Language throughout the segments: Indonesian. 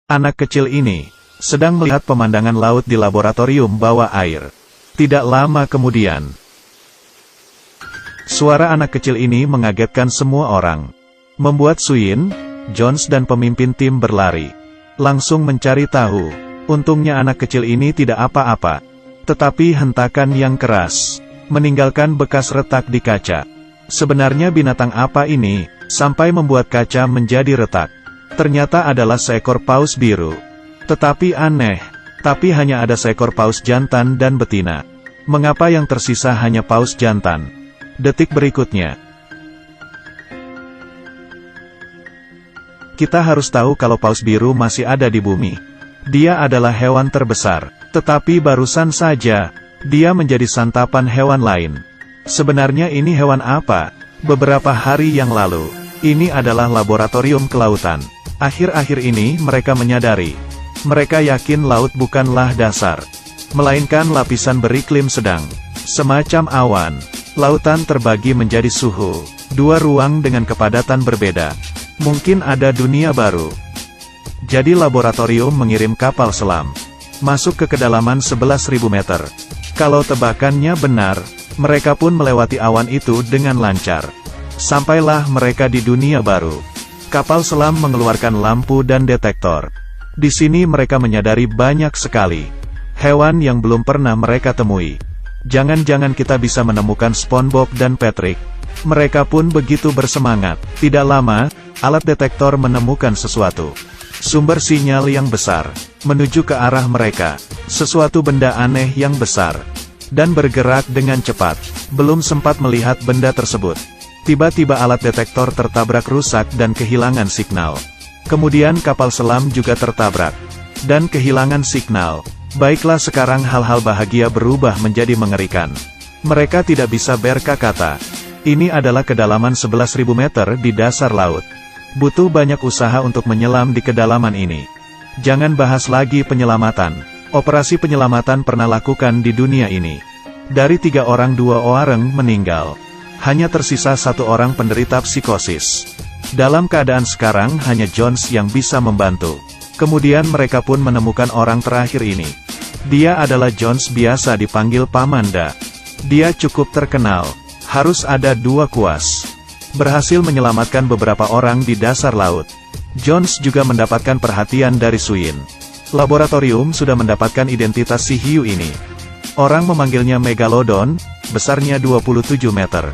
Anak kecil ini sedang melihat pemandangan laut di laboratorium bawah air. Tidak lama kemudian, suara anak kecil ini mengagetkan semua orang, membuat Suyin, Jones dan pemimpin tim berlari, langsung mencari tahu. Untungnya anak kecil ini tidak apa-apa, tetapi hentakan yang keras meninggalkan bekas retak di kaca. Sebenarnya binatang apa ini, sampai membuat kaca menjadi retak? Ternyata adalah seekor paus biru. Tetapi aneh, tapi hanya ada seekor paus jantan dan betina. Mengapa yang tersisa hanya paus jantan? Detik berikutnya, kita harus tahu kalau paus biru masih ada di bumi. Dia adalah hewan terbesar, tetapi barusan saja dia menjadi santapan hewan lain. Sebenarnya ini hewan apa? Beberapa hari yang lalu, ini adalah laboratorium kelautan. Akhir-akhir ini mereka menyadari, mereka yakin laut bukanlah dasar, melainkan lapisan beriklim sedang, semacam awan. Lautan terbagi menjadi suhu, dua ruang dengan kepadatan berbeda. Mungkin ada dunia baru. Jadi laboratorium mengirim kapal selam masuk ke kedalaman 11.000 meter. Kalau tebakannya benar, mereka pun melewati awan itu dengan lancar. Sampailah mereka di dunia baru. Kapal selam mengeluarkan lampu dan detektor. Di sini mereka menyadari banyak sekali hewan yang belum pernah mereka temui. Jangan-jangan kita bisa menemukan SpongeBob dan Patrick. Mereka pun begitu bersemangat. Tidak lama, alat detektor menemukan sesuatu. Sumber sinyal yang besar menuju ke arah mereka. Sesuatu benda aneh yang besar dan bergerak dengan cepat. Belum sempat melihat benda tersebut, tiba-tiba alat detektor tertabrak rusak dan kehilangan signal. Kemudian kapal selam juga tertabrak dan kehilangan signal. Baiklah, sekarang hal-hal bahagia berubah menjadi mengerikan. Mereka tidak bisa berkata-kata. Ini adalah kedalaman 11.000 meter di dasar laut. Butuh banyak usaha untuk menyelam di kedalaman ini. Jangan bahas lagi penyelamatan. Operasi penyelamatan pernah lakukan di dunia ini. Dari 3 orang 2 orang meninggal. Hanya tersisa 1 orang penderita psikosis. Dalam keadaan sekarang hanya Jones yang bisa membantu. Kemudian mereka pun menemukan orang terakhir ini. Dia adalah Jones, biasa dipanggil Pamanda. Dia cukup terkenal. Harus ada 2 kuas. Berhasil menyelamatkan beberapa orang di dasar laut. Jones juga mendapatkan perhatian dari Suyin. Laboratorium sudah mendapatkan identitas si hiu ini. Orang memanggilnya Megalodon, besarnya 27 meter.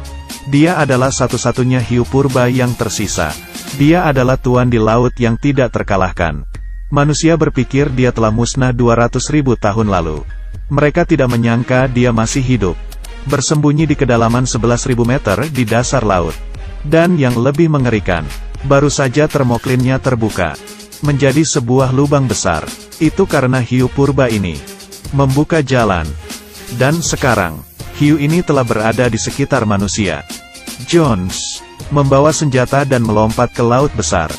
Dia adalah satu-satunya hiu purba yang tersisa. Dia adalah tuan di laut yang tidak terkalahkan. Manusia berpikir dia telah musnah 200.000 tahun lalu. Mereka tidak menyangka dia masih hidup, bersembunyi di kedalaman 11.000 meter di dasar laut. Dan yang lebih mengerikan, baru saja termoklinnya terbuka menjadi sebuah lubang besar. Itu karena hiu purba ini membuka jalan. Dan sekarang, hiu ini telah berada di sekitar manusia. Jones membawa senjata dan melompat ke laut besar.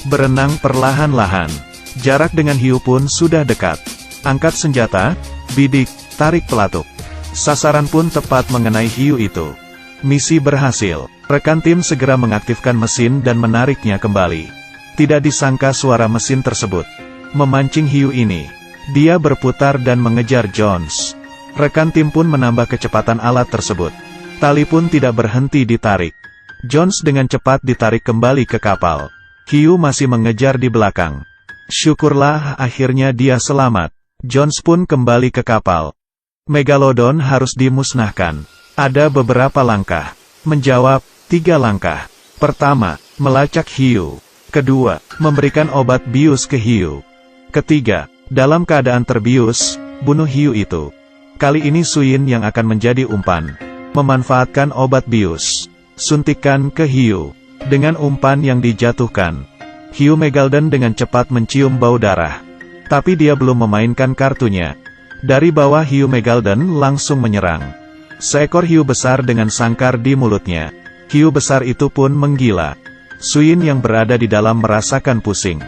Berenang perlahan-lahan. Jarak dengan hiu pun sudah dekat. Angkat senjata, bidik, tarik pelatuk. Sasaran pun tepat mengenai hiu itu. Misi berhasil. Rekan tim segera mengaktifkan mesin dan menariknya kembali. Tidak disangka suara mesin tersebut memancing hiu ini. Dia berputar dan mengejar Jones. Rekan tim pun menambah kecepatan alat tersebut. Tali pun tidak berhenti ditarik. Jones dengan cepat ditarik kembali ke kapal. Hiu masih mengejar di belakang. Syukurlah akhirnya dia selamat. Jones pun kembali ke kapal. Megalodon harus dimusnahkan. Ada beberapa langkah. Menjawab, 3 langkah. Pertama, melacak hiu. Kedua, memberikan obat bius ke hiu. Ketiga, dalam keadaan terbius, bunuh hiu itu. Kali ini Suyin yang akan menjadi umpan. Memanfaatkan obat bius. Suntikan ke hiu. Dengan umpan yang dijatuhkan, hiu Megalodon dengan cepat mencium bau darah. Tapi dia belum memainkan kartunya. Dari bawah hiu Megalodon langsung menyerang. Seekor hiu besar dengan sangkar di mulutnya. Hiu besar itu pun menggila. Suyin yang berada di dalam merasakan pusing.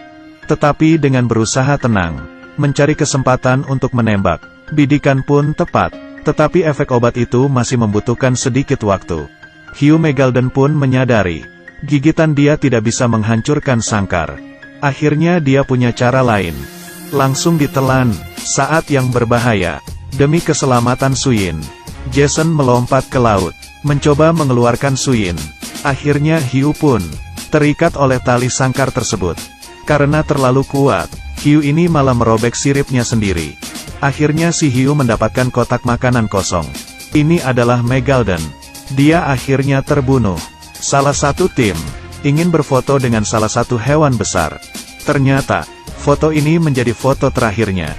Tetapi dengan berusaha tenang, mencari kesempatan untuk menembak. Bidikan pun tepat. Tetapi efek obat itu masih membutuhkan sedikit waktu. Hiu Megalodon pun menyadari, gigitan dia tidak bisa menghancurkan sangkar. Akhirnya dia punya cara lain. Langsung ditelan, saat yang berbahaya. Demi keselamatan Suyin, Jason melompat ke laut, mencoba mengeluarkan Suyin. Akhirnya Hiu pun terikat oleh tali sangkar tersebut. Karena terlalu kuat, Hiu ini malah merobek siripnya sendiri. Akhirnya si Hiu mendapatkan kotak makanan kosong. Ini adalah Megalodon. Dia akhirnya terbunuh. Salah satu tim ingin berfoto dengan salah satu hewan besar. Ternyata, foto ini menjadi foto terakhirnya.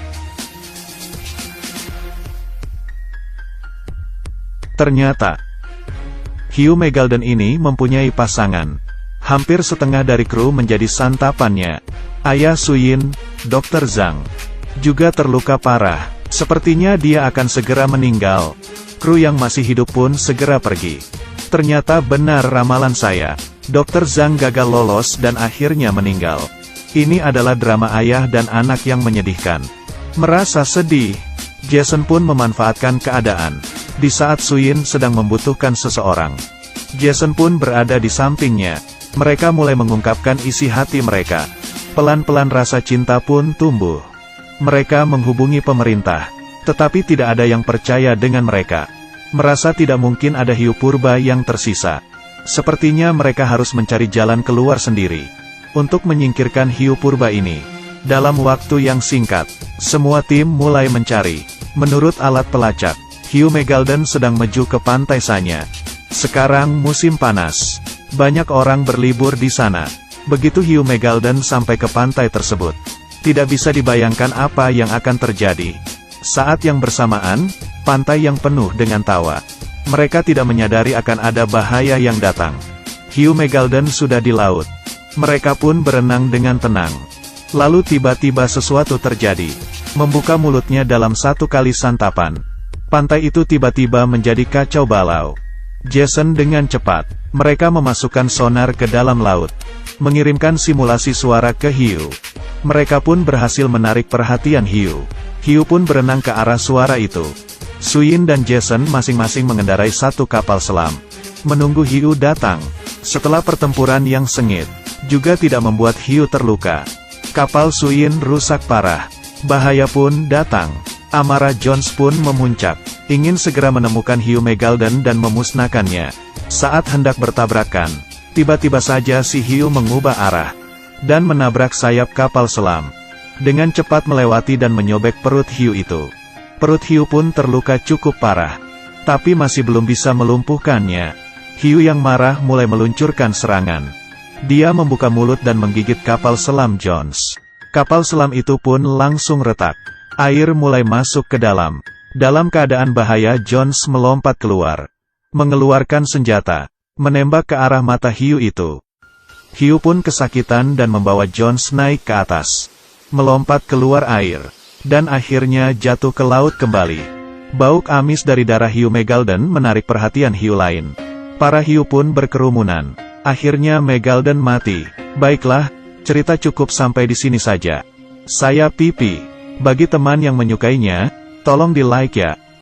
Ternyata, Hiu Megalodon ini mempunyai pasangan. Hampir setengah dari kru menjadi santapannya. Ayah Suyin, Dr. Zhang, juga terluka parah. Sepertinya dia akan segera meninggal. Kru yang masih hidup pun segera pergi. Ternyata benar ramalan saya. Dr. Zhang gagal lolos dan akhirnya meninggal. Ini adalah drama ayah dan anak yang menyedihkan. Merasa sedih, Jason pun memanfaatkan keadaan. Di saat Suyin sedang membutuhkan seseorang, Jason pun berada di sampingnya. Mereka mulai mengungkapkan isi hati mereka. Pelan-pelan rasa cinta pun tumbuh. Mereka menghubungi pemerintah, tetapi tidak ada yang percaya dengan mereka. Merasa tidak mungkin ada hiu purba yang tersisa. Sepertinya mereka harus mencari jalan keluar sendiri untuk menyingkirkan hiu purba ini. Dalam waktu yang singkat, semua tim mulai mencari. Menurut alat pelacak, hiu Megalodon sedang menuju ke pantai Sanya. Sekarang musim panas. Banyak orang berlibur di sana. Begitu hiu Megalodon sampai ke pantai tersebut, tidak bisa dibayangkan apa yang akan terjadi. Saat yang bersamaan, pantai yang penuh dengan tawa. Mereka tidak menyadari akan ada bahaya yang datang. Hiu Megalodon sudah di laut. Mereka pun berenang dengan tenang. Lalu tiba-tiba sesuatu terjadi. Membuka mulutnya dalam satu kali santapan. Pantai itu tiba-tiba menjadi kacau balau. Jason dengan cepat, mereka memasukkan sonar ke dalam laut, mengirimkan simulasi suara ke hiu. Mereka pun berhasil menarik perhatian hiu. Hiu pun berenang ke arah suara itu. Suyin dan Jason masing-masing mengendarai satu kapal selam, menunggu hiu datang. Setelah pertempuran yang sengit, juga tidak membuat hiu terluka. Kapal Suyin rusak parah. Bahaya pun datang. Amarah Jones pun memuncak, ingin segera menemukan hiu Megalodon dan memusnahkannya. Saat hendak bertabrakan, tiba-tiba saja si hiu mengubah arah, dan menabrak sayap kapal selam. Dengan cepat melewati dan menyobek perut hiu itu. Perut hiu pun terluka cukup parah, tapi masih belum bisa melumpuhkannya. Hiu yang marah mulai meluncurkan serangan. Dia membuka mulut dan menggigit kapal selam Jones. Kapal selam itu pun langsung retak. Air mulai masuk ke dalam. Dalam keadaan bahaya, Jones melompat keluar, mengeluarkan senjata, menembak ke arah mata hiu itu. Hiu pun kesakitan dan membawa Jones naik ke atas, melompat keluar air, dan akhirnya jatuh ke laut kembali. Bauk amis dari darah hiu Megalodon menarik perhatian hiu lain. Para hiu pun berkerumunan. Akhirnya Megalodon mati. Baiklah, cerita cukup sampai di sini saja. Saya Pipi. Bagi teman yang menyukainya, tolong di like ya.